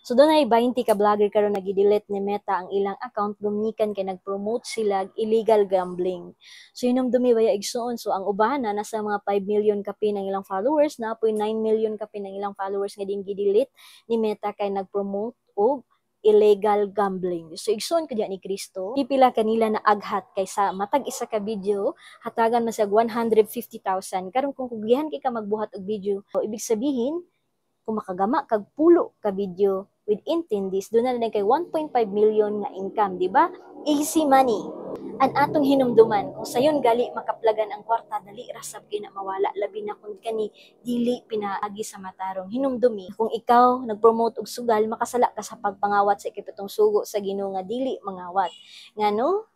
So doon ay 20 ka vlogger karon nag-delete ni Meta ang ilang account gumikan kay nag-promote sila illegal gambling. So hinumdumi baya igsuon. So ang uban na nasa mga 5 million kapin ang ilang followers, na apoy 9 million kapin ang ilang followers nga din gidelete ni Meta kay nag-promote og illegal gambling. So igsoon ko diyan ni Kristo, pipila kanila na aghat kaysa matag isa ka video hatagan masag 150,000. Karon kung kugihan kay ka magbuhat og video, so, ibig sabihin kung makagama kag pulo ka video within 10 days, doon na kay 1.5 million nga income, di ba? Easy money. An atong hinumduman, kung sayon gali makaplagan ang kwarta, dali rasab kay na mawala, labi na kung kani dili pinaagi sa matarong. Hinumdumi, kung ikaw nagpromote og sugal, makasala ka sa pagpangawat sa ikapitong sugo sa Ginoo nga dili mangawat. Ngano?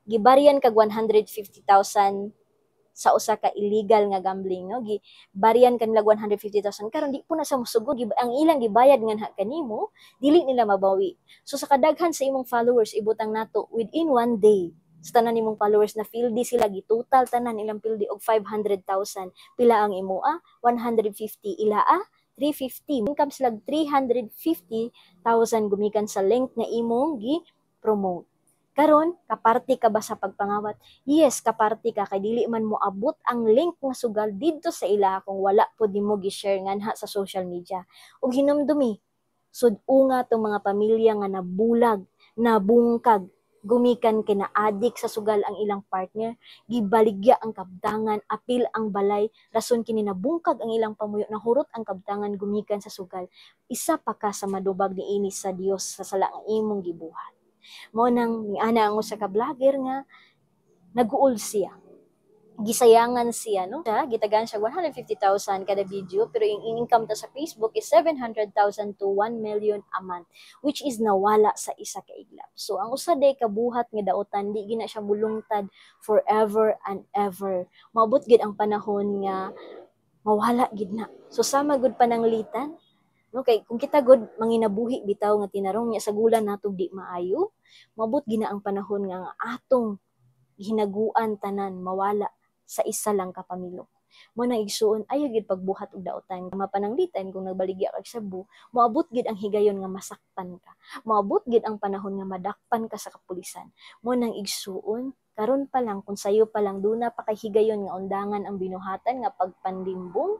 Gibaryan kag 150,000 sa usa ka illegal nga gambling, no? Bariyan kanila 150,000 karon di po na sa musugod, ang ilang gibayad nga kanimo dili nila mabawi. So sa kadaghan sa imong followers, ibutang nato within 1 day sa tanan nimong followers na fildi sila, gitotal tanan ilang fildi og 500,000. Pila ang imoa? 150. Ilaa 350. Income sila 350,000 gumikan sa link nga imong gi-promote. Karon, kaparti ka ba sa pagpangawat? Yes, kaparti ka, kay dili man mo abot ang link nga sugal didto sa ila kung wala po di mo gi-share nganha sa social media. Ug hinumdumi, sud-unga tong mga pamilya nga nabulag, nabungkag, gumikan kay na-addict sa sugal ang ilang partner, gibaligya ang kabtangan, apil ang balay, rason kini nabungkag ang ilang pamuyo, nahurot ang kabtangan gumikan sa sugal. Isa pa ka sa madubag niini sa Dios sa sala nga imong gibuhat. Mo nang ana ang usa ka vlogger nga nag-uol siya. Gisayangan siya, no? Gitagan siya 150,000 kada video, pero yung income ta sa Facebook is 700,000 to 1 million a month, which is nawala sa isa ka iglap. So ang usa day kabuhat nga daotan, di gina siya mulungtad forever and ever. Maabot gid ang panahon nga mawala gid na. So sama gud pananglitan, no, kay kung kita god manginabuhi bitaw nga tinarong niya sa gulan nato di maayo, mabot gina ang panahon nga atong hinaguan tanan mawala sa isa lang ka pamilok. Mo nang igsuon ayo gid pagbuhat og daotan, mapananglitan kung nagbaligya kag Cebu, moabot gid ang higayon nga masaktan ka. Moabot gid ang panahon nga madakpan ka sa kapulisan. Mo nang igsuon karon pa lang, kung sayo pa lang duna pa kay higayon nga undangan ang binuhatan nga pagpandimbong,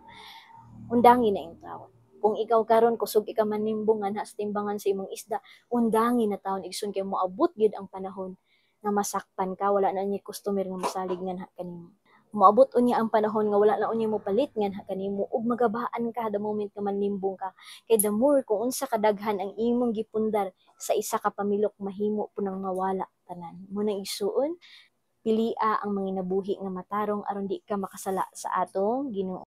undangin na yung tawon. Kung ikaw karon kusog ika manimbungan sa timbangan sa imong isda, undangin na taon igsoon kay moabot gid ang panahon nga masakpan ka, wala na niya customer nga mosalig nga kanimo. Moabot unya ang panahon nga wala na unya mo palit nga kanimo ug magabaan ka the moment nga manimbong ka. Kay the more kung unsa kadaghan ang imong gipundar sa isa ka pamilok, mahimo punang mawala tanan. Mo nang igsuon, pilia ang mga nabuhi nga matarong aron di ka makasala sa atong Ginoo.